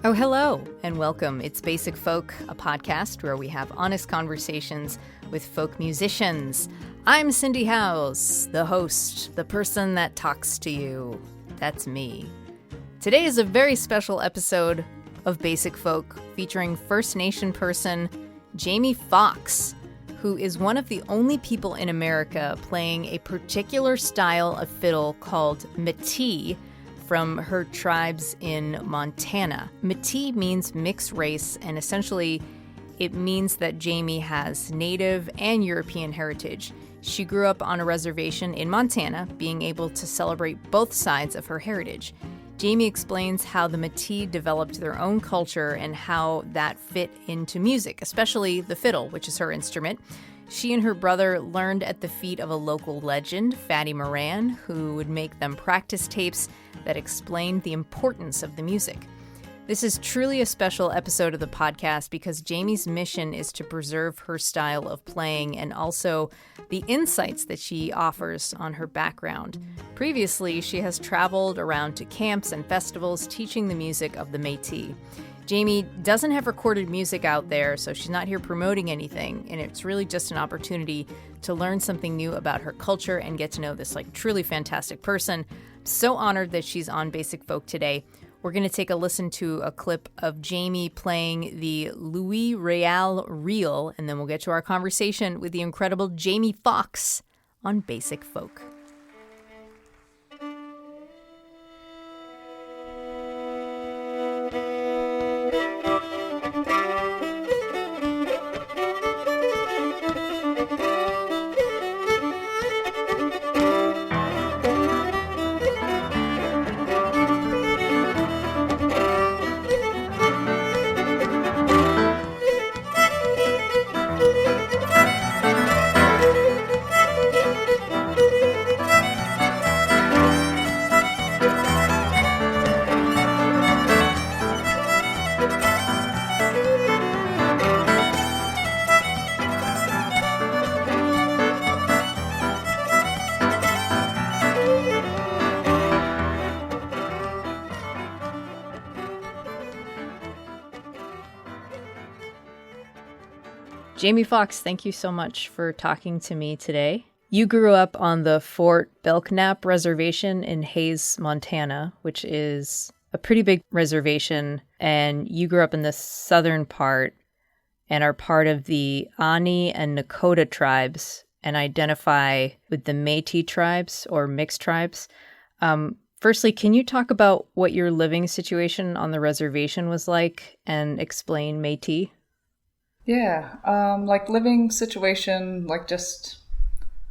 Oh, hello, and welcome. It's Basic Folk, a podcast where we have honest conversations with folk musicians. I'm Cindy Howes, the host, the person that talks to you. That's me. Today is a very special episode of Basic Folk featuring First Nation person Jamie Foxx, who is one of the only people in America playing a particular style of fiddle called Métis, from her tribes in Montana. Métis means mixed race, and essentially it means that Jamie has Native and European heritage. She grew up on a reservation in Montana, being able to celebrate both sides of her heritage. Jamie explains how the Métis developed their own culture and how that fit into music, especially the fiddle, which is her instrument. She and her brother learned at the feet of a local legend, Morin, who would make them practice tapes that explained the importance of the music. This is truly a special episode of the podcast because Jamie's mission is to preserve her style of playing and also the insights that she offers on her background. Previously, she has traveled around to camps and festivals teaching the music of the Métis. Jamie doesn't have recorded music out there, so she's not here promoting anything, and it's really just an opportunity to learn something new about her culture and get to know this truly fantastic person. I'm so honored that she's on Basic Folk today. We're going to take a listen to a clip of Jamie playing the Louis Real reel, and then we'll get to our conversation with the incredible Jamie Foxx on Basic Folk. Jamie Foxx, thank you so much for talking to me today. You grew up on the Fort Belknap Reservation in Hays, Montana, which is a pretty big reservation, and you grew up in the southern part and are part of the Aaniih and Nakoda tribes and identify with the Métis tribes or mixed tribes. Firstly, can you talk about what your living situation on the reservation was like and explain Métis? Yeah, living situation, just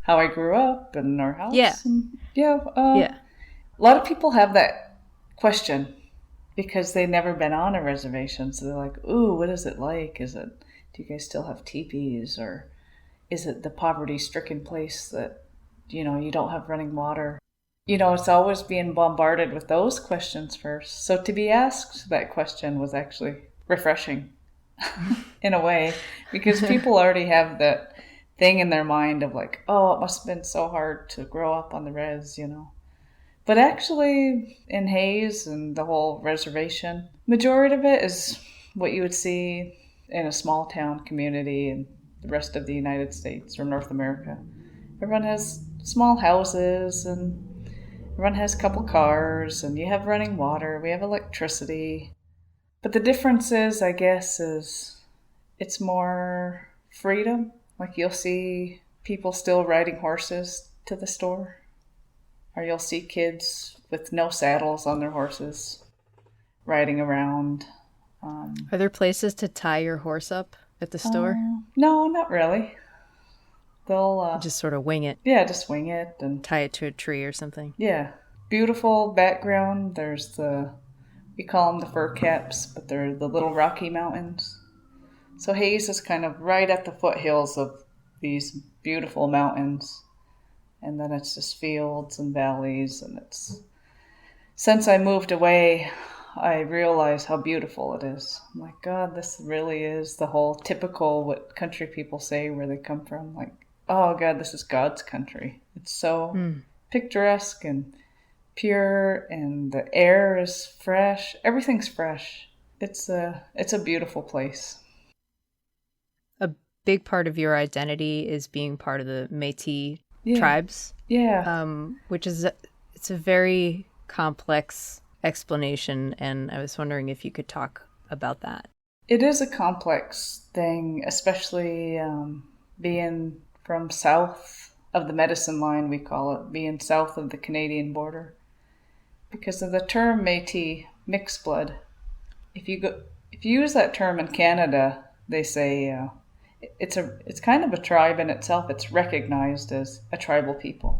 how I grew up in our house. Yeah. And, a lot of people have that question because they've never been on a reservation. So they're like, ooh, what is it like? Do you guys still have teepees? Or is it the poverty-stricken place that, you don't have running water? It's always being bombarded with those questions first. So to be asked that question was actually refreshing. In a way, because people already have that thing in their mind of oh, it must have been so hard to grow up on the res, But actually, in Hays and the whole reservation, majority of it is what you would see in a small town community in the rest of the United States or North America. Everyone has small houses and everyone has a couple cars and you have running water. We have electricity. But the difference is, I guess, it's more freedom. You'll see people still riding horses to the store. Or you'll see kids with no saddles on their horses riding around. Are there places to tie your horse up at the store? No, not really. They'll just sort of wing it. Yeah, just wing it. And tie it to a tree or something. Yeah. Beautiful background. There's we call them the fur caps, but they're the little Rocky Mountains. So Hays is kind of right at the foothills of these beautiful mountains. And then it's just fields and valleys. And since I moved away, I realize how beautiful it is. I'm like, God, this really is the whole typical what country people say where they come from. Oh God, this is God's country. It's so picturesque and pure, and the air is fresh. Everything's fresh. it's a beautiful place. A big part of your identity is being part of the Métis Yeah. tribes. Yeah. Which is it's a very complex explanation, and I was wondering if you could talk about that. It is a complex thing, especially being from south of the medicine line, we call it, being south of the Canadian border. Because of the term Métis, mixed blood. If you use that term in Canada, they say it's kind of a tribe in itself. It's recognized as a tribal people.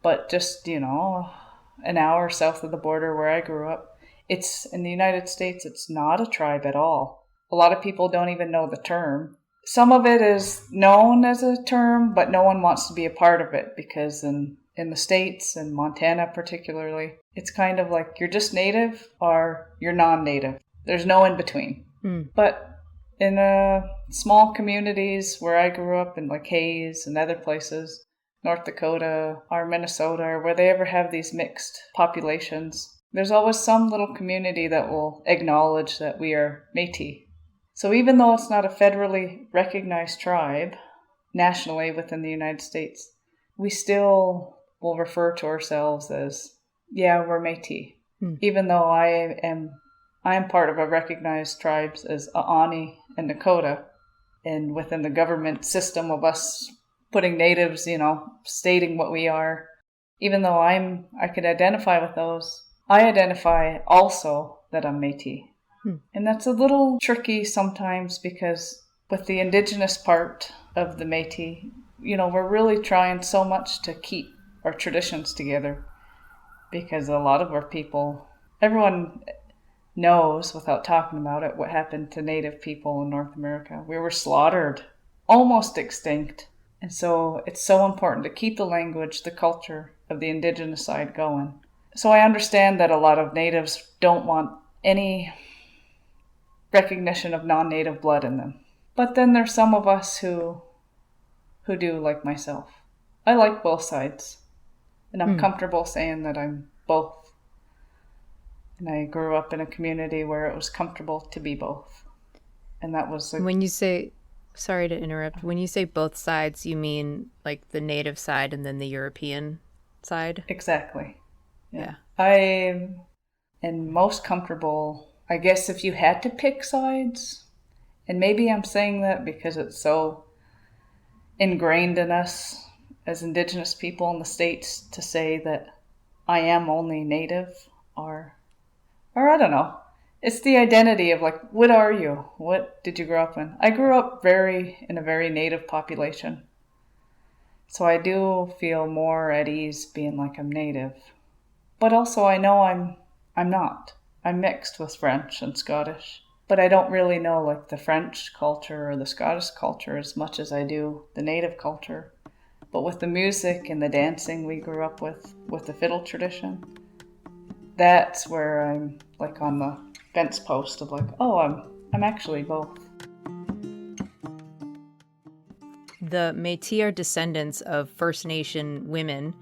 But just, an hour south of the border where I grew up, it's in the United States, it's not a tribe at all. A lot of people don't even know the term. Some of it is known as a term, but no one wants to be a part of it because in the States, and Montana particularly, it's kind of like you're just native or you're non-native. There's no in between. But in small communities where I grew up, in like Hayes and other places, North Dakota or Minnesota, or where they ever have these mixed populations, there's always some little community that will acknowledge that we are Métis. So even though it's not a federally recognized tribe nationally within the United States, we still will refer to ourselves as, we're Métis. Even though I am part of a recognized tribes as Aaniih and Nakoda, and within the government system of us putting natives, stating what we are. Even though I could identify with those, I identify also that I'm Métis. And that's a little tricky sometimes because with the indigenous part of the Métis, we're really trying so much to keep our traditions together because a lot of our people, everyone knows without talking about it what happened to Native people in North America. We were slaughtered, almost extinct. And so it's so important to keep the language, the culture of the indigenous side going. So I understand that a lot of natives don't want any recognition of non-native blood in them. But then there's some of us who do, like myself. I like both sides. And I'm comfortable saying that I'm both. And I grew up in a community where it was comfortable to be both. And that was... When you say... Sorry to interrupt. When you say both sides, you mean like the native side and then the European side? Exactly. Yeah. I am most comfortable, I guess, if you had to pick sides, and maybe I'm saying that because it's so ingrained in us as Indigenous people in the States to say that I am only Native, or I don't know. It's the identity of like, what are you? What did you grow up in? I grew up in a very Native population. So I do feel more at ease being like I'm Native. But also I know I'm not. I'm mixed with French and Scottish. But I don't really know like the French culture or the Scottish culture as much as I do the Native culture. But with the music and the dancing we grew up with the fiddle tradition, that's where I'm like on the fence post of like, oh, I'm actually both. The Métis are descendants of First Nation women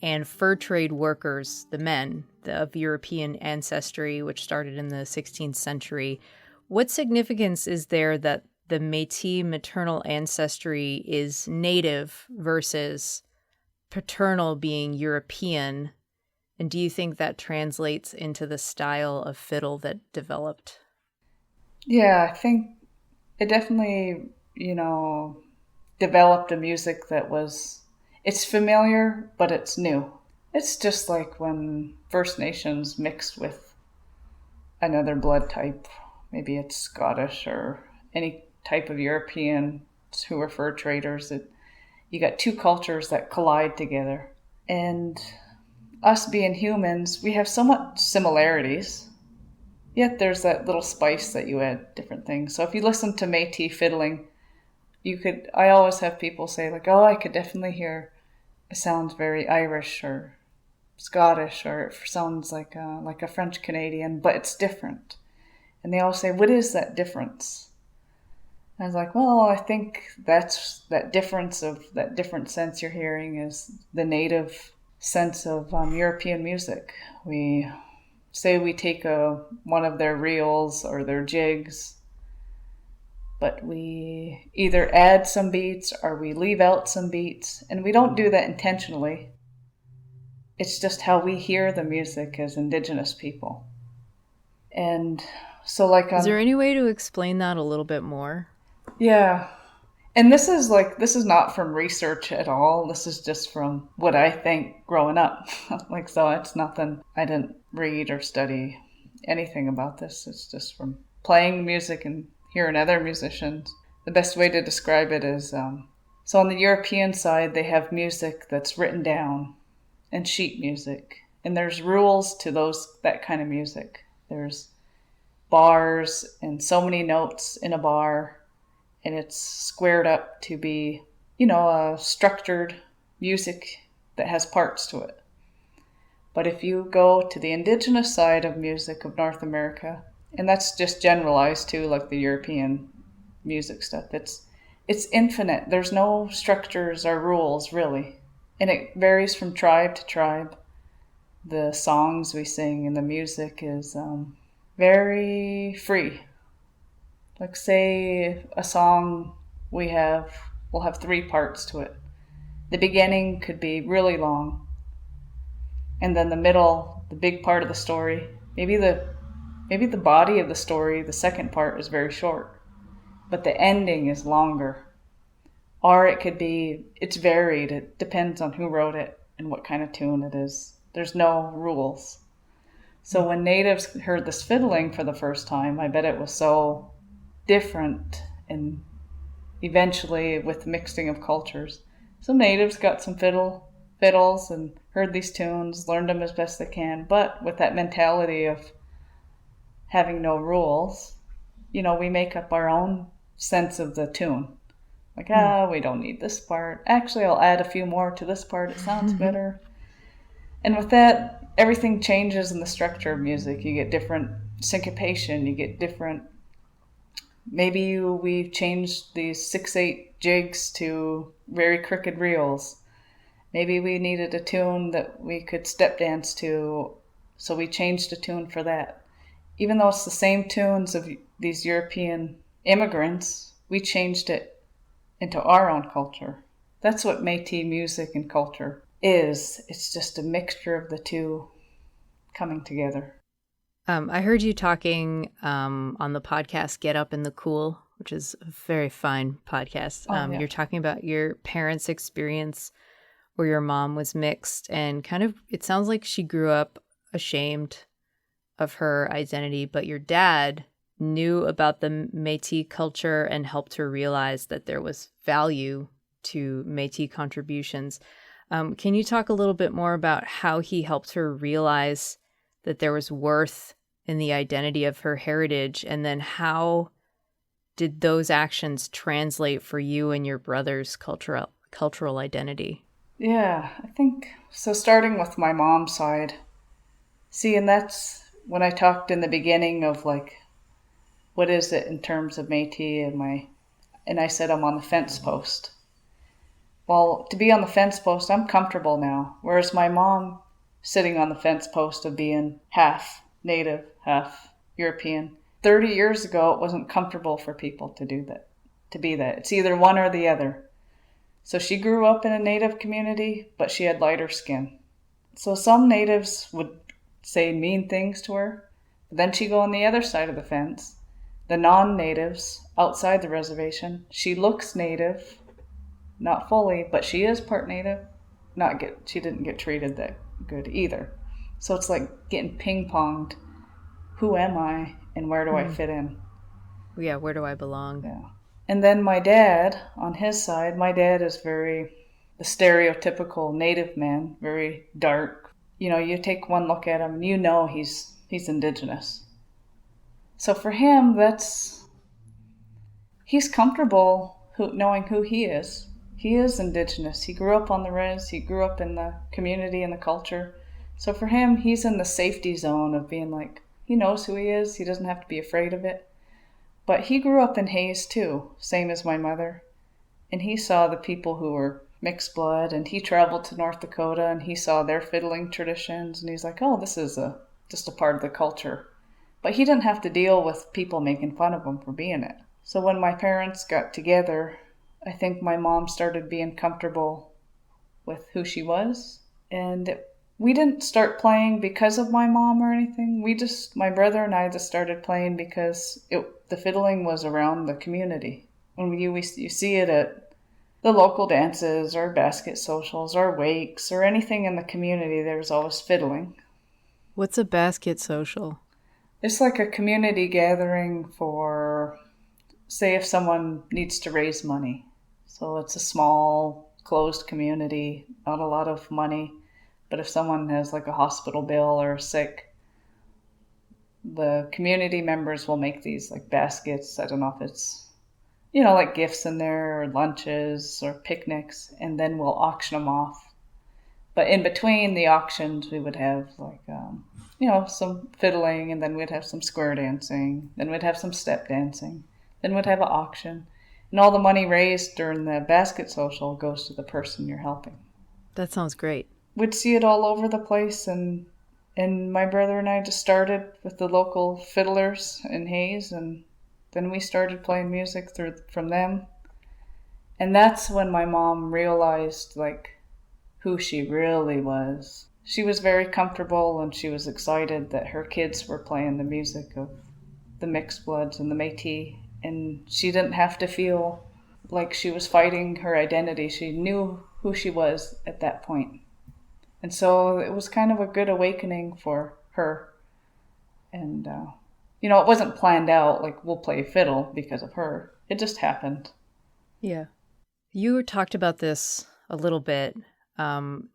and fur trade workers, the men, of European ancestry, which started in the 16th century. What significance is there that the Métis maternal ancestry is native versus paternal being European? And do you think that translates into the style of fiddle that developed? Yeah, I think it definitely, developed a music that it's familiar, but it's new. It's just like when First Nations mixed with another blood type, maybe it's Scottish or any type of European who were fur traders, you got two cultures that collide together. And us being humans, we have so much similarities, yet there's that little spice that you add different things. So if you listen to Métis fiddling, I always have people say like, oh, I could definitely hear it sounds very Irish or Scottish, or it sounds like a French Canadian, but it's different. And they all say, what is that difference? And I was like, well, I think that's that difference of that different sense you're hearing is the native sense of European music. We say we take one of their reels or their jigs, but we either add some beats or we leave out some beats, and we don't do that intentionally. It's just how we hear the music as Indigenous people. And so like... Is there any way to explain that a little bit more? Yeah. And this is not from research at all. This is just from what I think growing up. So it's nothing, I didn't read or study anything about this. It's just from playing music and hearing other musicians. The best way to describe it is, so on the European side, they have music that's written down and sheet music. And there's rules to that kind of music. There's bars and so many notes in a bar, and it's squared up to be, a structured music that has parts to it. But if you go to the Indigenous side of music of North America, and that's just generalized to like the European music stuff, it's infinite. There's no structures or rules really. And it varies from tribe to tribe. The songs we sing and the music is very free. Like say a song we'll have 3 parts to it. The beginning could be really long. And then the middle, the big part of the story, maybe the body of the story, the second part is very short, but the ending is longer. Or it could be, it's varied. It depends on who wrote it and what kind of tune it is. There's no rules. So when natives heard this fiddling for the first time, I bet it was so different, and eventually with mixing of cultures. Some natives got some fiddles and heard these tunes, learned them as best they can, but with that mentality of having no rules, we make up our own sense of the tune. Like, we don't need this part. Actually, I'll add a few more to this part. It sounds better. And with that, everything changes in the structure of music. You get different syncopation. You get different... Maybe we've changed these 6/8 jigs to very crooked reels. Maybe we needed a tune that we could step dance to, so we changed a tune for that. Even though it's the same tunes of these European immigrants, we changed it into our own culture. That's what Métis music and culture is. It's just a mixture of the two coming together. I heard you talking on the podcast Get Up in the Cool, which is a very fine podcast. Yeah. You're talking about your parents' experience where your mom was mixed, and kind of, it sounds like she grew up ashamed of her identity, but your dad knew about the Métis culture and helped her realize that there was value to Métis contributions. Can you talk a little bit more about how he helped her realize that there was worth in the identity of her heritage, and then how did those actions translate for you and your brother's cultural identity? Yeah, I think so. Starting with my mom's side, and that's when I talked in the beginning of like, what is it in terms of Métis, and I said I'm on the fence post. Well, to be on the fence post, I'm comfortable now, whereas my mom sitting on the fence post of being half Native, half European. 30 years ago, it wasn't comfortable for people to do that, to be that. It's either one or the other. So she grew up in a Native community, but she had lighter skin. So some Natives would say mean things to her. But then she'd go on the other side of the fence. The non-Natives outside the reservation, she looks Native, not fully, but she is part Native. She didn't get treated that good either. So it's like getting ping-ponged. Who am I and where do I fit in? Yeah, where do I belong? Yeah. And then my dad, on his side, my dad is the stereotypical Native man, very dark. You take one look at him, he's Indigenous. So for him, he's comfortable knowing who he is. He is Indigenous. He grew up on the res. He grew up in the community and the culture. So for him, he's in the safety zone of being like, he knows who he is. He doesn't have to be afraid of it. But he grew up in Hayes too, same as my mother. And he saw the people who were mixed blood, and he traveled to North Dakota and he saw their fiddling traditions. And he's like, oh, this is a just a part of the culture. But he didn't have to deal with people making fun of him for being it. So when my parents got together, I think my mom started being comfortable with who she was. And we didn't start playing because of my mom or anything. My brother and I just started playing because the fiddling was around the community. When you see it at the local dances or basket socials or wakes or anything in the community, there's always fiddling. What's a basket social? It's like a community gathering for, say, if someone needs to raise money. So it's a small, closed community, not a lot of money. But if someone has like a hospital bill or sick, the community members will make these like baskets. I don't know if it's, like gifts in there or lunches or picnics, and then we'll auction them off. But in between the auctions, we would have like, some fiddling, and then we'd have some square dancing, then we'd have some step dancing, then we'd have an auction. And all the money raised during the basket social goes to the person you're helping. That sounds great. We'd see it all over the place, and my brother and I just started with the local fiddlers in Hayes, and then we started playing music from them. And that's when my mom realized like who she really was. She was very comfortable, and she was excited that her kids were playing the music of the mixed bloods and the Métis, and she didn't have to feel like she was fighting her identity. She knew who she was at that point. And so it was kind of a good awakening for her. And, it wasn't planned out, like we'll play fiddle because of her. It just happened. Yeah. You talked about this a little bit.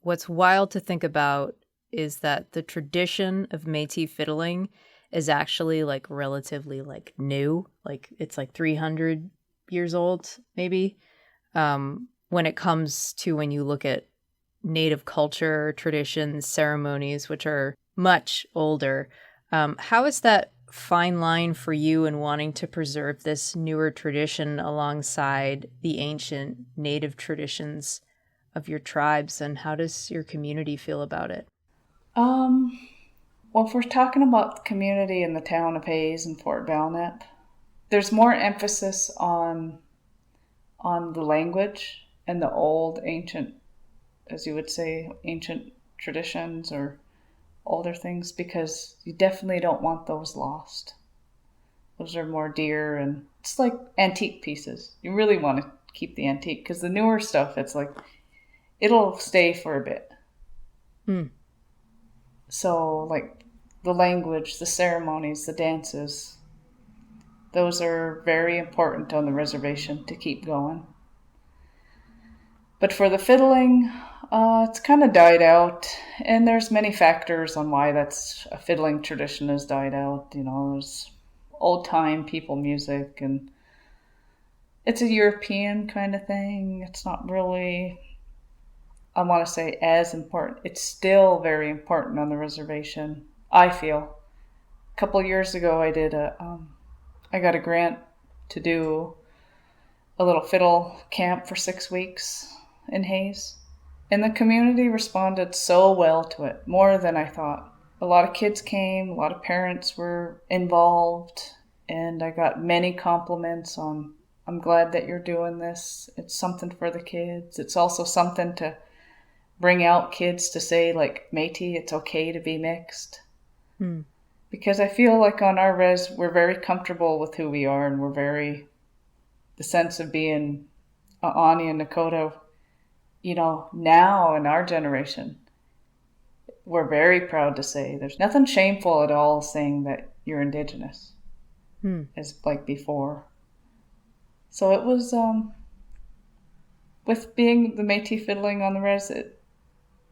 What's wild to think about is that the tradition of Métis fiddling is actually like relatively like new. Like it's like 300 years old, maybe. When it comes to when you look at Native culture, traditions, ceremonies, which are much older. How is that fine line for you in wanting to preserve this newer tradition alongside the ancient Native traditions of your tribes, and how does your community feel about it? Well, if we're talking about the community in the town of Hayes and Fort Belknap, there's more emphasis on the language and the old ancient, as you would say, ancient traditions or older things, because you definitely don't want those lost. Those are more dear, and it's like antique pieces. You really want to keep the antique, because the newer stuff, it's like, it'll stay for a bit. So like the language, the ceremonies, the dances, those are very important on the reservation to keep going. But for the fiddling, it's kind of died out, and there's many factors on why that's a fiddling tradition has died out. There's old time people music, and it's a European kind of thing. It's not really, I want to say, as important. It's still very important on the reservation, I feel. A couple of years ago, I got a grant to do a little fiddle camp for 6 weeks in Hayes. And the community responded so well to it, more than I thought. A lot of kids came, a lot of parents were involved, and I got many compliments on, I'm glad that you're doing this. It's something for the kids. It's also something to bring out kids to say, like, Métis, it's okay to be mixed. Because I feel like on our res, we're very comfortable with who we are, and the sense of being Aaniih and Nakoda, now in our generation, we're very proud to say there's nothing shameful at all saying that you're Indigenous, as like before. So it was, with being the Métis fiddling on the res,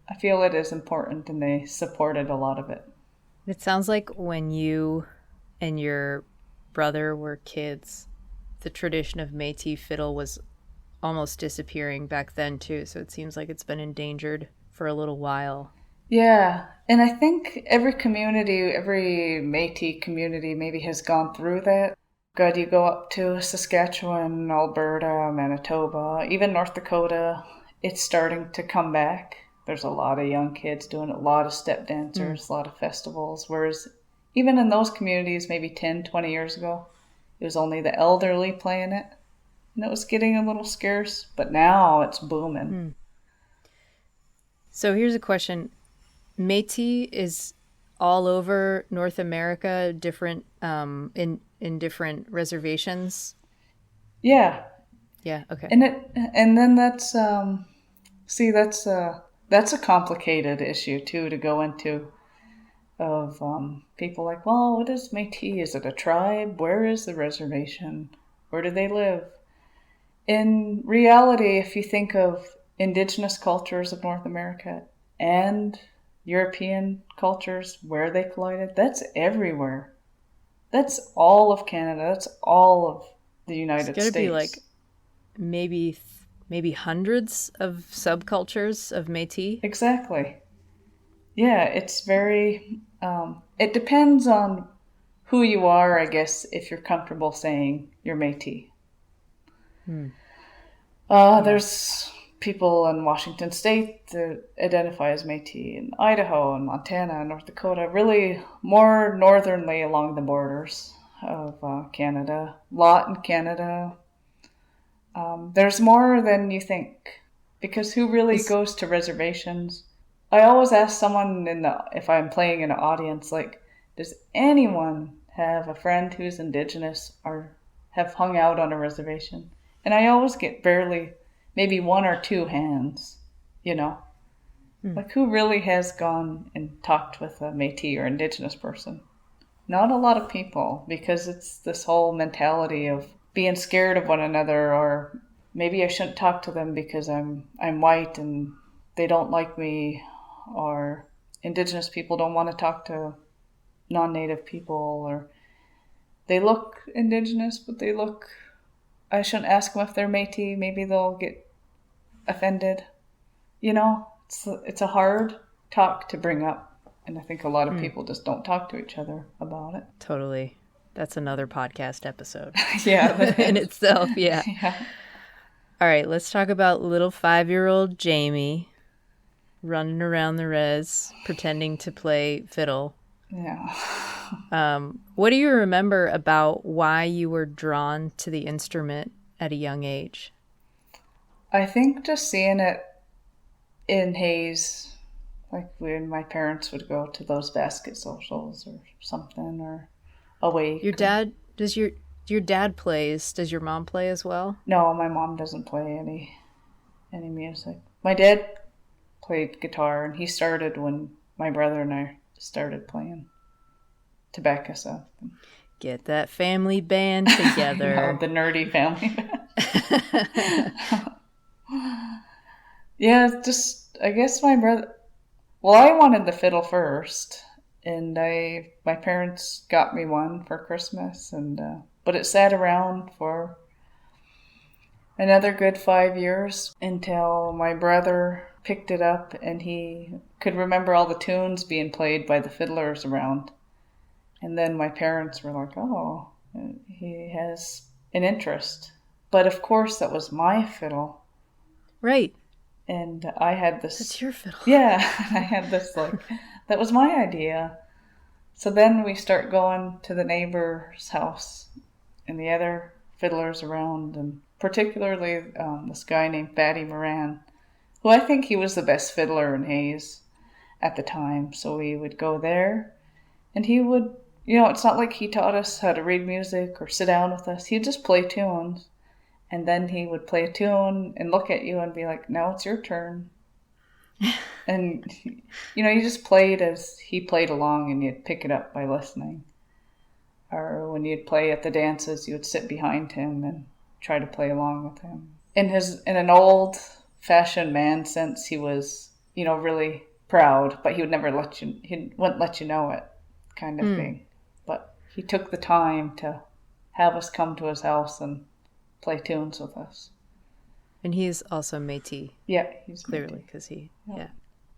I feel it is important, and they supported a lot of it. It sounds like when you and your brother were kids, the tradition of Métis fiddle was almost disappearing back then too, so it seems like it's been endangered for a little while. Yeah, and I think every Métis community maybe has gone through that. God, you go up to Saskatchewan, Alberta, Manitoba, even North Dakota, it's starting to come back. there's a lot of young kids doing it, a lot of step dancers, a lot of festivals. Whereas even in those communities, maybe 10, 20 years ago, it was only the elderly playing it. And it was getting a little scarce, but now it's booming. So here's a question. Métis is all over North America, different in different reservations. Yeah. Yeah. Okay. And then that's that's a complicated issue too to go into. Of people like, well, what is Métis? Is it a tribe? Where is the reservation? Where do they live? In reality, if you think of indigenous cultures of North America and European cultures, where they collided, that's everywhere. That's all of Canada. That's all of the United States. It's got to be like maybe hundreds of subcultures of Métis. Exactly. Yeah, it's very, it depends on who you are, I guess, if you're comfortable saying you're Métis. There's people in Washington State that identify as Métis, in Idaho and Montana and North Dakota, really more northernly along the borders of Canada. A lot in Canada. There's more than you think, because who really goes to reservations? I always ask someone if I'm playing in an audience, like, does anyone have a friend who's Indigenous or have hung out on a reservation? And I always get barely, maybe one or two hands, Like, who really has gone and talked with a Métis or Indigenous person? Not a lot of people, because it's this whole mentality of being scared of one another, or maybe I shouldn't talk to them because I'm white and they don't like me, or Indigenous people don't want to talk to non-Native people, or they look Indigenous, but I shouldn't ask them if they're Métis, maybe they'll get offended. It's a hard talk to bring up, and I think a lot of people just don't talk to each other about it. Totally. That's another podcast episode. Yeah. In itself, yeah. Yeah. All right, let's talk about little 5-year-old Jamie running around the res, pretending to play fiddle. Yeah. What do you remember about why you were drawn to the instrument at a young age? I think just seeing it in Hayes, like when my parents would go to those basket socials or something, or awake. Does your dad plays? Does your mom play as well? No, my mom doesn't play any music. My dad played guitar, and he started when my brother and I started playing to back us up. Get that family band together. The nerdy family band. Yeah, just, I guess my brother... Well, I wanted the fiddle first, and my parents got me one for Christmas, but it sat around for another good 5 years until my brother picked it up, and he could remember all the tunes being played by the fiddlers around. And then my parents were like, oh, he has an interest. But of course, that was my fiddle. Right. And I had this... That's your fiddle. Yeah, I had this, that was my idea. So then we start going to the neighbor's house and the other fiddlers around, and particularly this guy named Morin, who I think he was the best fiddler in Hayes at the time. So we would go there, and he would, it's not like he taught us how to read music or sit down with us. He'd just play tunes. And then he would play a tune and look at you and be like, now it's your turn. And, you just played as he played along, and you'd pick it up by listening. Or when you'd play at the dances, you would sit behind him and try to play along with him. In an old-fashioned man sense, he was, really proud, but he wouldn't let you know it, kind of thing. But he took the time to have us come to his house and play tunes with us. And he's also Métis. Yeah, he's clearly, because yeah.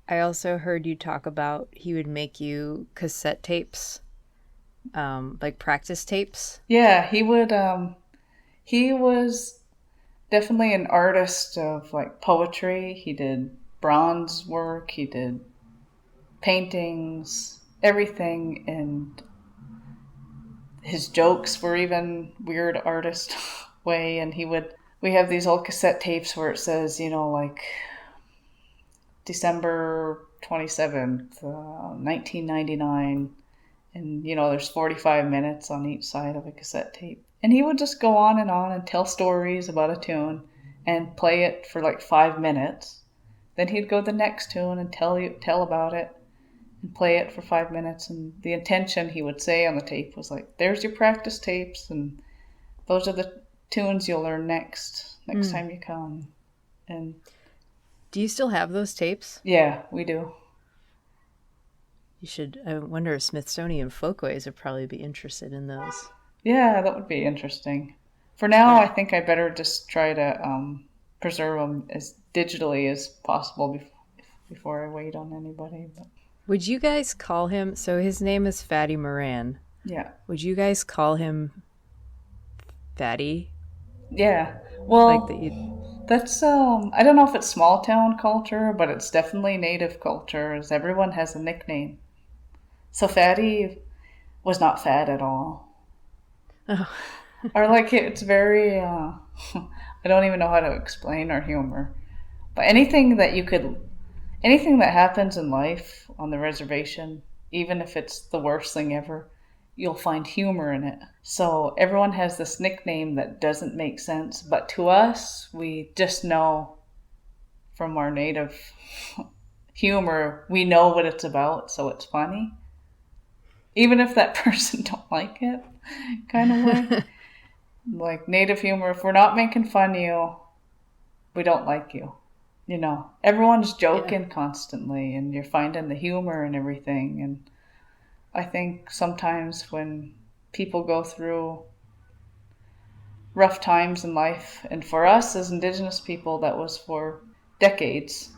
I also heard you talk about he would make you cassette tapes, like practice tapes. Yeah, he would. He was definitely an artist of poetry. He did bronze work, he did paintings, everything, and his jokes were even weird artist way. And we have these old cassette tapes where it says, like December 27th, 1999. And, there's 45 minutes on each side of a cassette tape. And he would just go on and tell stories about a tune and play it for like 5 minutes. Then he'd go to the next tune and tell about it and play it for 5 minutes. And the intention, he would say on the tape, was like, there's your practice tapes, and those are the tunes you'll learn next time you come. And do you still have those tapes? Yeah, we do. You should. I wonder if Smithsonian Folkways would probably be interested in those. Yeah, that would be interesting. For now, I think I better just try to preserve them as digitally as possible before I wait on anybody. But would you guys call him? So his name is Fatty Morin. Yeah. Would you guys call him Fatty? Yeah. Well, that's I don't know if it's small town culture, but it's definitely native culture. As everyone has a nickname. So Fatty was not fat at all. Oh. Or like it's very, I don't even know how to explain our humor. But anything that happens in life on the reservation, even if it's the worst thing ever, you'll find humor in it. So everyone has this nickname that doesn't make sense. But to us, we just know from our native humor, we know what it's about, so it's funny. Even if that person don't like it, kind of way. Like native humor, if we're not making fun of you, we don't like you. Everyone's joking constantly, and you're finding the humor and everything. And I think sometimes when people go through rough times in life, and for us as Indigenous people, that was for decades,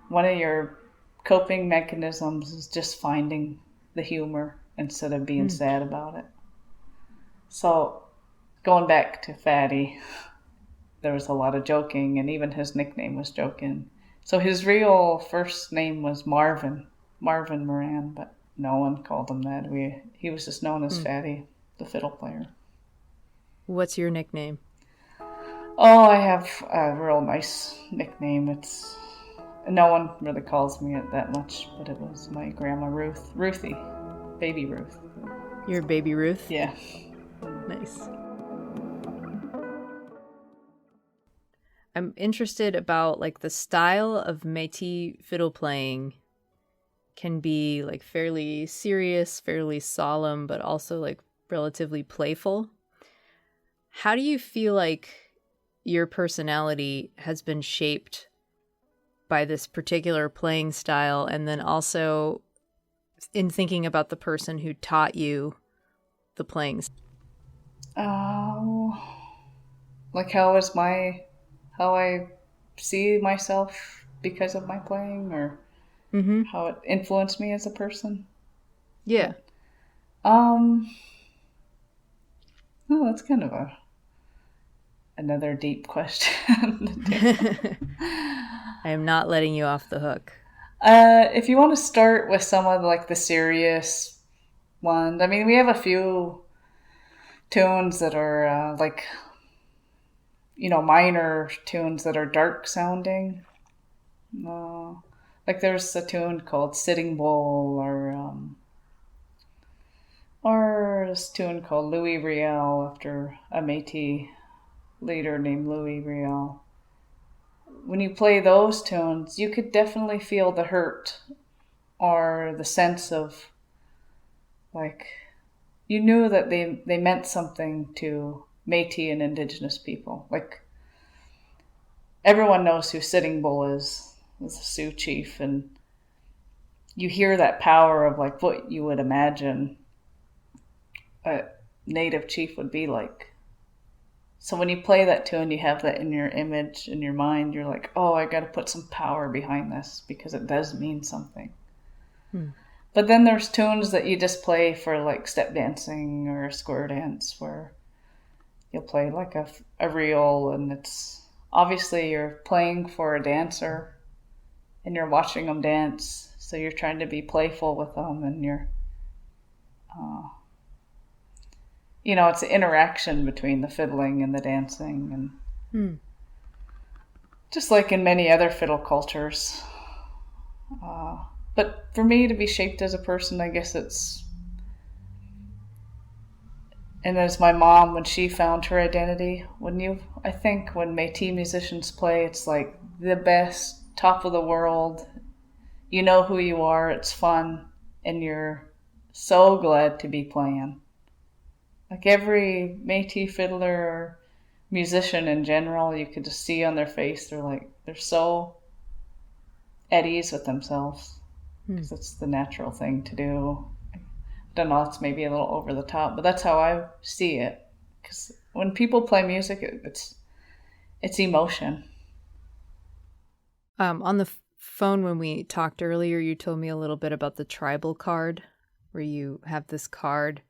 one of your coping mechanisms is just finding the humor instead of being sad about it. So going back to Fatty, there was a lot of joking, and even his nickname was joking. So his real first name was Marvin Morin, but no one called him that. He was just known as Fatty, the fiddle player. What's your nickname? Oh, I have a real nice nickname. No one really calls me it that much, but it was my grandma Ruthie, Baby Ruth. You're Baby Ruth? Yeah. Nice. I'm interested about like the style of Métis fiddle playing can be like fairly serious, fairly solemn, but also like relatively playful. How do you feel like your personality has been shaped by this particular playing style, and then also in thinking about the person who taught you the playing? Like how I see myself because of my playing, or how it influenced me as a person? Yeah. Oh, that's kind of another deep question. I am not letting you off the hook. If you want to start with some of like the serious ones, I mean, we have a few tunes that are minor tunes that are dark sounding. Like there's a tune called Sitting Bull, or this tune called Louis Riel, after a Métis leader named Louis Riel. When you play those tunes, you could definitely feel the hurt or the sense of, like, you knew that they meant something to Métis and Indigenous people. Like, everyone knows who Sitting Bull is a Sioux chief, and you hear that power of like what you would imagine a native chief would be like. So when you play that tune, you have that in your image, in your mind. You're like, oh, I got to put some power behind this because it does mean something. But then there's tunes that you just play for like step dancing or a square dance, where you'll play like a reel, and it's obviously you're playing for a dancer, and you're watching them dance. So you're trying to be playful with them, and it's an interaction between the fiddling and the dancing, and just like in many other fiddle cultures. But for me to be shaped as a person, I guess and as my mom, when she found her identity, I think when Métis musicians play, it's like the best, top of the world. You know who you are, it's fun, and you're so glad to be playing. Like every Métis fiddler or musician in general, you could just see on their face, they're so at ease with themselves, because it's the natural thing to do. I don't know, it's maybe a little over the top, but that's how I see it. Because when people play music, it's emotion. On the phone when we talked earlier, you told me a little bit about the tribal card, where you have this card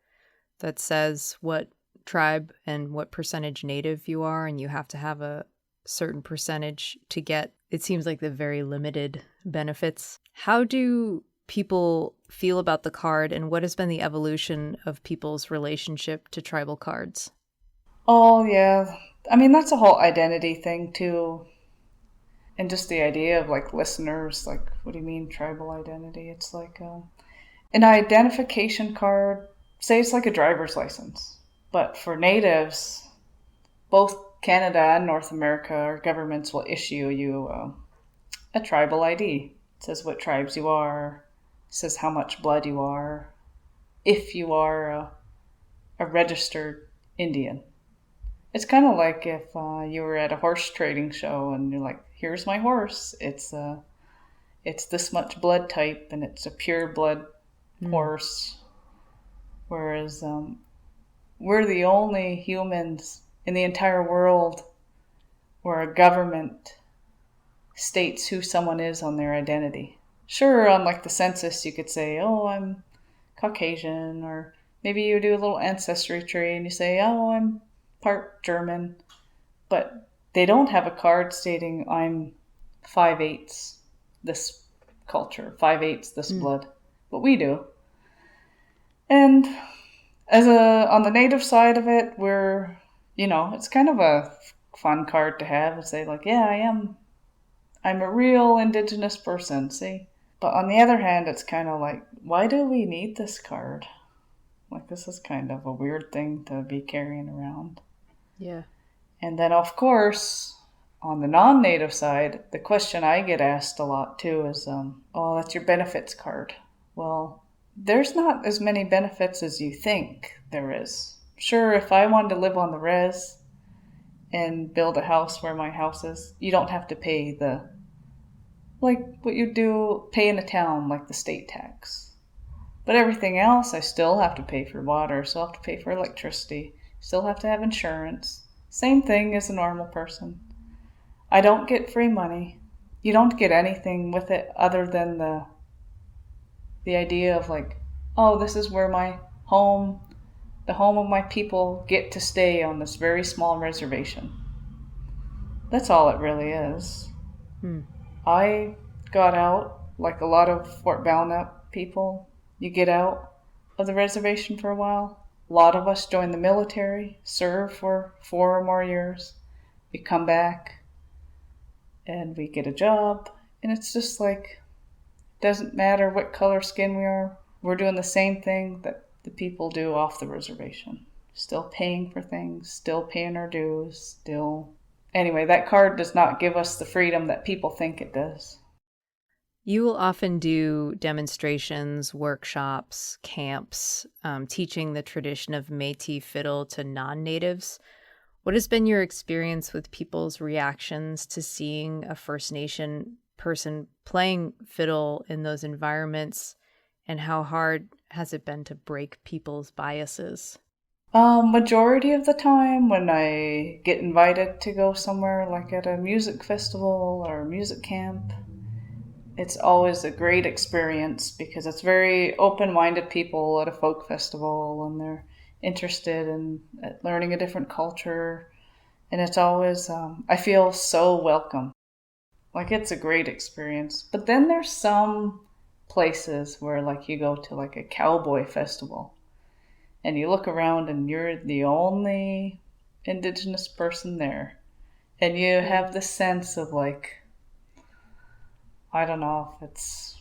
that says what tribe and what percentage native you are, and you have to have a certain percentage to get, it seems like, the very limited benefits. How do people feel about the card, and what has been the evolution of people's relationship to tribal cards? Oh, yeah. I mean, that's a whole identity thing, too. And just the idea of, like, listeners, like, what do you mean tribal identity? It's like an identification card, say it's like a driver's license. But for natives, both Canada and North America, our governments will issue you a tribal ID. It says what tribes you are, it says how much blood you are, if you are a registered Indian. It's kind of like if you were at a horse trading show and you're like, here's my horse. It's this much blood type, and it's a pure blood horse. Whereas we're the only humans in the entire world where a government states who someone is on their identity. Sure, on like the census, you could say, oh, I'm Caucasian, or maybe you do a little ancestry tree and you say, oh, I'm part German, but they don't have a card stating I'm 5/8 this culture, 5/8 this blood, but we do. And on the native side of it, it's kind of a fun card to have and say like, yeah, I'm a real Indigenous person, see? But on the other hand, it's kind of like, why do we need this card? Like, this is kind of a weird thing to be carrying around. Yeah. And then, of course, on the non-native side, the question I get asked a lot too is, oh, that's your benefits card. Well, there's not as many benefits as you think there is. Sure, if I wanted to live on the res and build a house where my house is, you don't have to pay like what you do, pay in a town, like the state tax. But everything else, I still have to pay for water, still have to pay for electricity, still have to have insurance. Same thing as a normal person. I don't get free money. You don't get anything with it other than the idea of like, oh, this is where the home of my people get to stay on this very small reservation. That's all it really is. I got out, like a lot of Fort Belknap people, you get out of the reservation for a while. A lot of us join the military, serve for 4 or more years. We come back and we get a job. And it's just like, doesn't matter what color skin we are. We're doing the same thing that the people do off the reservation. Still paying for things, still paying our dues, still... Anyway, that card does not give us the freedom that people think it does. You will often do demonstrations, workshops, camps, teaching the tradition of Métis fiddle to non-natives. What has been your experience with people's reactions to seeing a First Nation person playing fiddle in those environments, and how hard has it been to break people's biases? Majority of the time when I get invited to go somewhere like at a music festival or a music camp, it's always a great experience because it's very open-minded people at a folk festival, and they're interested in learning a different culture. And it's always, I feel so welcome. Like, it's a great experience. But then there's some places where, like, you go to like a cowboy festival and you look around and you're the only Indigenous person there. And you have the sense of, like, I don't know if it's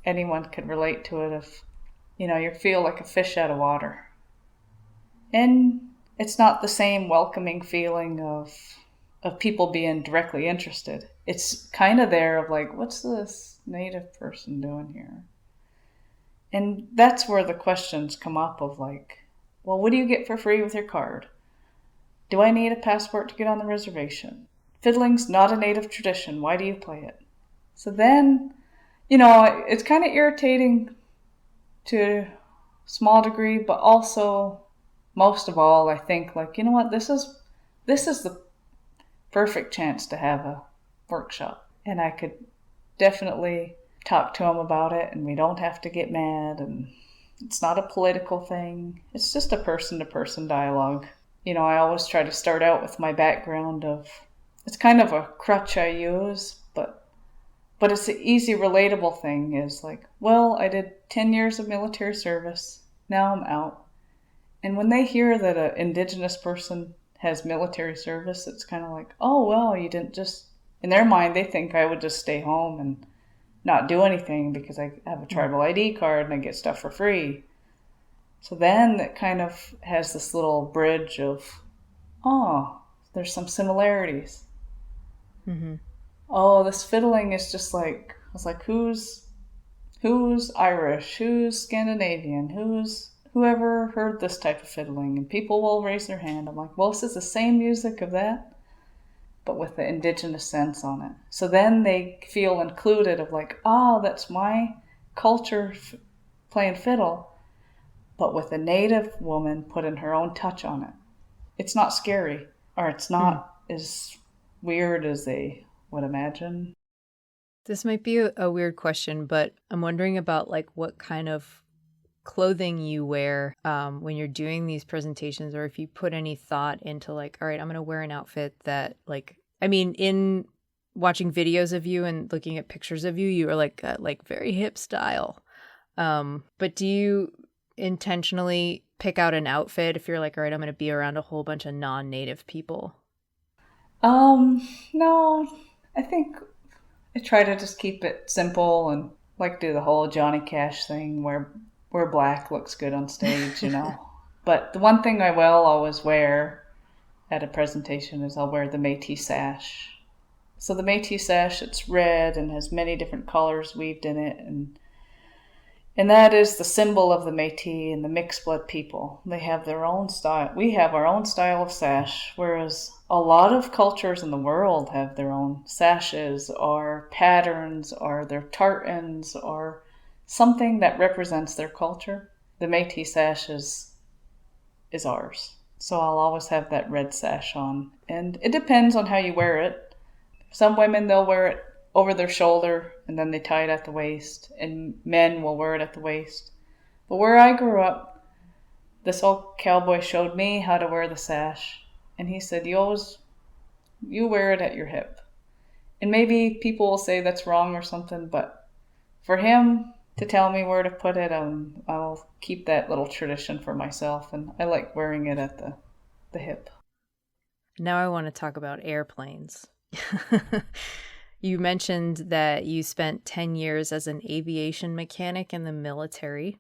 anyone could relate to it, if you feel like a fish out of water. And it's not the same welcoming feeling of people being directly interested. It's kind of there of like, what's this native person doing here? And that's where the questions come up of like, well, what do you get for free with your card? Do I need a passport to get on the reservation? Fiddling's not a native tradition. Why do you play it? So then, it's kind of irritating to a small degree, but also, most of all, I think, like, you know what, this is the perfect chance to have a workshop. And I could definitely talk to them about it, and we don't have to get mad, and it's not a political thing. It's just a person-to-person dialogue. I always try to start out with my background of, it's kind of a crutch I use, but it's an easy, relatable thing is like, well, I did 10 years of military service. Now I'm out. And when they hear that an Indigenous person has military service, it's kind of like, oh, well, you didn't just, in their mind, they think I would just stay home and not do anything because I have a tribal ID card and I get stuff for free. So then it kind of has this little bridge of, oh, there's some similarities. Mm-hmm. Oh, this fiddling is just like, I was like, who's Irish, who's Scandinavian, whoever heard this type of fiddling? And people will raise their hand. I'm like, well, this is the same music of that, but with the Indigenous sense on it. So then they feel included of like, oh, that's my culture playing fiddle, but with a native woman putting her own touch on it. It's not scary, or it's not as weird as they would imagine. This might be a weird question, but I'm wondering about like what kind of clothing you wear when you're doing these presentations, or if you put any thought into like, all right, I'm going to wear an outfit that like, I mean, in watching videos of you and looking at pictures of you, you are like very hip style. But do you intentionally pick out an outfit if you're like, all right, I'm going to be around a whole bunch of non-native people? No, I think I try to just keep it simple and like do the whole Johnny Cash thing where black looks good on stage, But the one thing I will always wear at a presentation is I'll wear the Métis sash. So the Métis sash, it's red and has many different colors weaved in it, and that is the symbol of the Métis and the mixed blood people. They have their own style. We have our own style of sash, whereas a lot of cultures in the world have their own sashes or patterns or their tartans or something that represents their culture. The Métis sash is ours. So I'll always have that red sash on. And it depends on how you wear it. Some women, they'll wear it over their shoulder and then they tie it at the waist, and men will wear it at the waist. But where I grew up, this old cowboy showed me how to wear the sash, and he said, you wear it at your hip. And maybe people will say that's wrong or something, but for him to tell me where to put it, I'll keep that little tradition for myself, and I like wearing it at the hip. Now I want to talk about airplanes. You mentioned that you spent 10 years as an aviation mechanic in the military.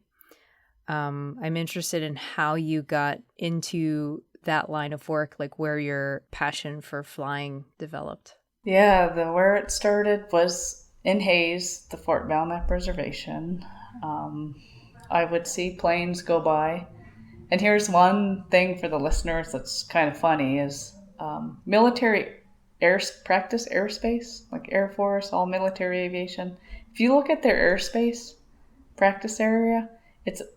I'm interested in how you got into that line of work, like where your passion for flying developed. Yeah, where it started was in Hayes, the Fort Belknap Reservation. I would see planes go by. And here's one thing for the listeners that's kind of funny is military practice airspace, like Air Force, all military aviation. If you look at their airspace practice area,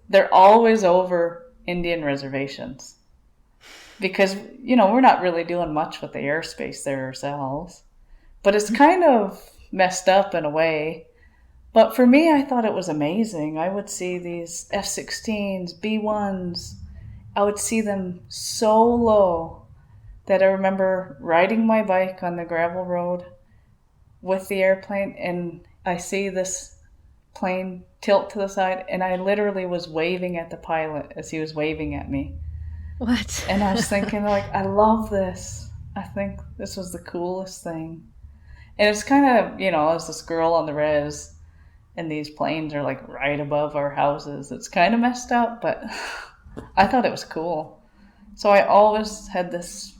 they're always over Indian reservations. Because, we're not really doing much with the airspace there ourselves. But it's kind of messed up in a way. But for me, I thought it was amazing. I would see these F-16s, B-1s. I would see them so low that I remember riding my bike on the gravel road with the airplane, and I see this plane tilt to the side, and I literally was waving at the pilot as he was waving at me. What? And I was thinking, like, I love this. I think this was the coolest thing. And it's kind of, as this girl on the res, and these planes are like right above our houses. It's kind of messed up, but I thought it was cool. So I always had this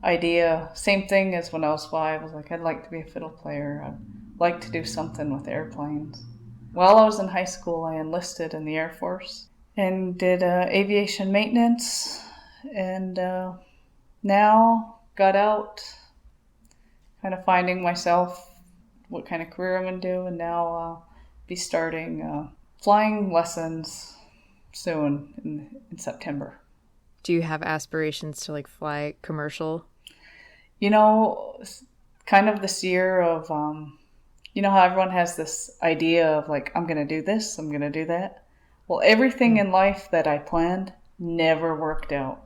idea, same thing as when I was 5. I was like, I'd like to be a fiddle player. I'd like to do something with airplanes. While I was in high school, I enlisted in the Air Force and did aviation maintenance, and now got out, kind of finding myself, what kind of career I'm going to do, and now be starting flying lessons soon in September. Do you have aspirations to like fly commercial? Kind of this year of, how everyone has this idea of like, I'm going to do this, I'm going to do that. Well, everything in life that I planned never worked out.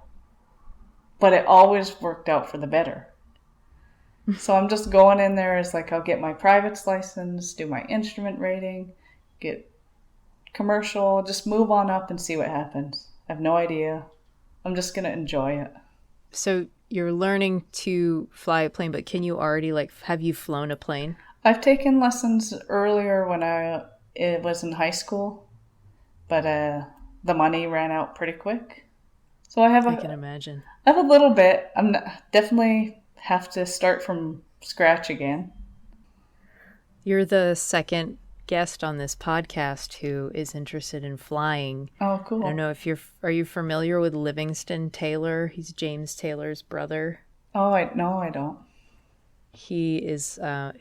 But it always worked out for the better. So I'm just going in there as like, I'll get my private's license, do my instrument rating, get commercial, just move on up and see what happens. I have no idea. I'm just going to enjoy it. So you're learning to fly a plane, but can you already have you flown a plane? I've taken lessons earlier when it was in high school, but the money ran out pretty quick. So I can imagine. I have a little bit. Definitely have to start from scratch again. You're the second guest on this podcast who is interested in flying. Oh, cool. I don't know if are you familiar with Livingston Taylor? He's James Taylor's brother. Oh, no, I don't. He is, I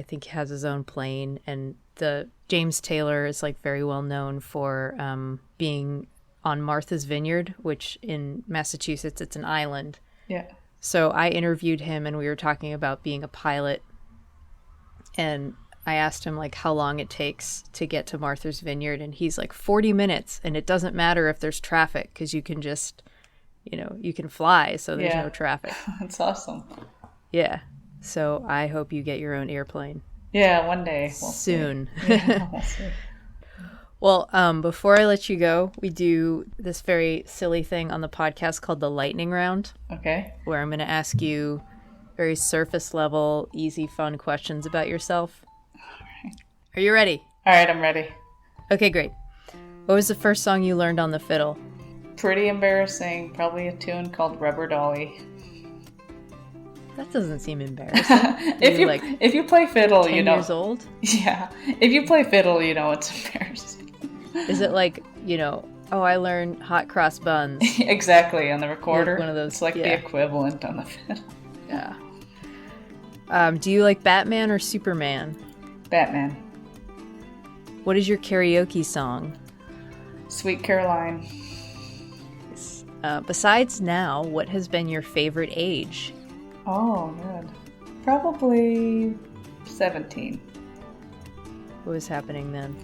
think has his own plane, and the James Taylor is like very well known for being on Martha's Vineyard, which in Massachusetts, it's an island. Yeah. So I interviewed him and we were talking about being a pilot, and I asked him like how long it takes to get to Martha's Vineyard, and he's like 40 minutes, and it doesn't matter if there's traffic because you can just, you can fly, so there's no traffic. That's awesome. Yeah. So I hope you get your own airplane. Yeah, one day. Soon. Yeah, we'll see. Well, before I let you go, we do this very silly thing on the podcast called the lightning round. Okay. Where I'm going to ask you very surface level, easy, fun questions about yourself. All right. Are you ready? All right, I'm ready. Okay, great. What was the first song you learned on the fiddle? Pretty embarrassing. Probably a tune called Rubber Dolly. That doesn't seem embarrassing. if you play fiddle, 10 years old? Yeah. If you play fiddle, it's embarrassing. Is it like, I learned hot cross buns? Exactly, on the recorder. Like one of those. It's like the equivalent on the fiddle. Yeah. Do you like Batman or Superman? Batman. What is your karaoke song? Sweet Caroline. Besides now, what has been your favorite age? Oh, good. Probably 17. What was happening then?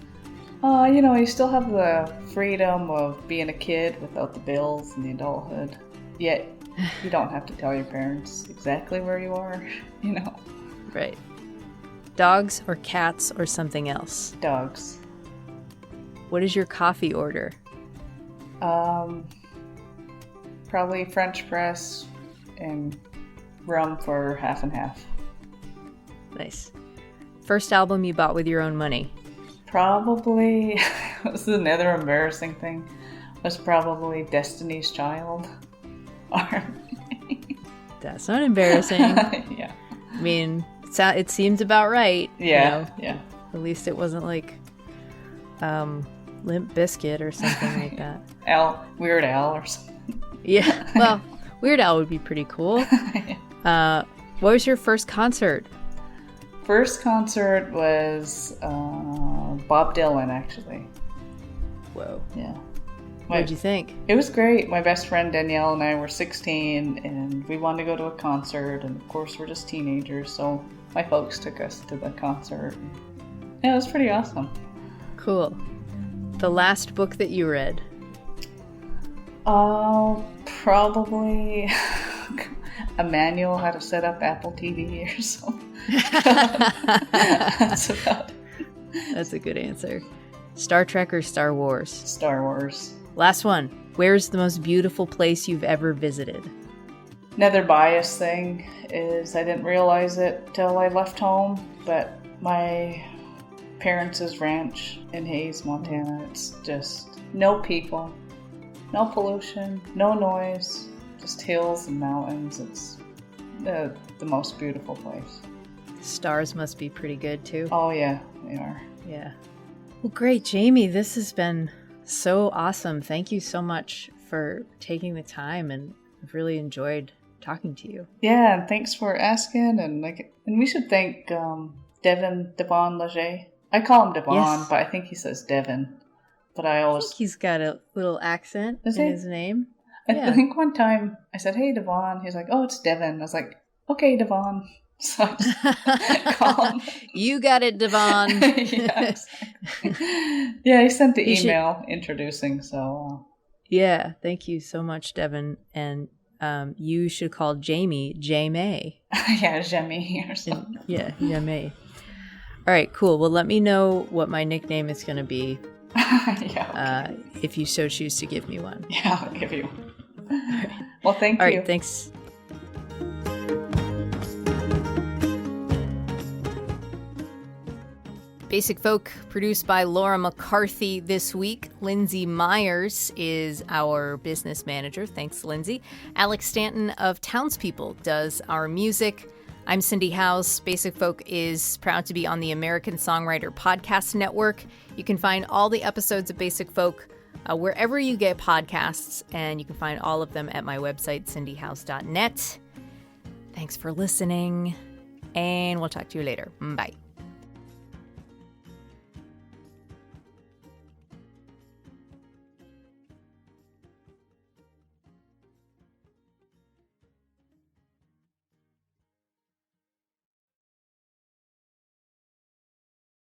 You still have the freedom of being a kid without the bills and the adulthood. Yet, you don't have to tell your parents exactly where you are, Right. Dogs or cats or something else? Dogs. What is your coffee order? Probably French press and rum for half and half. Nice. First album you bought with your own money? Probably, this is another embarrassing thing, was probably Destiny's Child. That's not embarrassing. Yeah. I mean, it seemed about right. Yeah, yeah. At least it wasn't like Limp Bizkit or something like that. Weird Al or something. Yeah, well, Weird Al would be pretty cool. Yeah. What was your first concert? First concert was Bob Dylan, actually. Whoa. Yeah. What'd you think? It was great. My best friend Danielle and I were 16, and we wanted to go to a concert, and of course we're just teenagers, so my folks took us to the concert. Yeah, it was pretty awesome. Cool. The last book that you read? Probably a manual how to set up Apple TV or so. That's about it. That's a good answer. Star Trek or Star Wars? Star Wars. Last one. Where's the most beautiful place you've ever visited? Another bias thing is I didn't realize it till I left home, but my parents' ranch in Hayes, Montana, it's just no people, no pollution, no noise, just hills and mountains. It's the most beautiful place. Stars must be pretty good too. Oh yeah, they are. Yeah. Well, great, Jamie. This has been so awesome. Thank you so much for taking the time, and I've really enjoyed talking to you. Yeah, and thanks for asking. And we should thank Devon Leger. I call him Devon, yes. But I think he says Devon. But I think he's got a little accent in his name. I think one time I said, "Hey, Devon." He's like, "Oh, it's Devon." I was like, "Okay, Devon." So I just call him. You got it, Devon. Yeah, yeah, he sent the email introducing. So yeah, thank you so much, Devon. And you should call Jamie Jamie. Yeah, Jamie or something. Yeah, Jamie. All right, cool. Well, let me know what my nickname is going to be. Yeah. Okay. If you so choose to give me one. Yeah, I'll give you. Right. Well, thank you. All right, thanks. Basic Folk, produced by Laura McCarthy this week. Lindsay Myers is our business manager. Thanks, Lindsay. Alex Stanton of Townspeople does our music. I'm Cindy Howes. Basic Folk is proud to be on the American Songwriter Podcast Network. You can find all the episodes of Basic Folk wherever you get podcasts, and you can find all of them at my website, cindyhouse.net. Thanks for listening, and we'll talk to you later. Bye.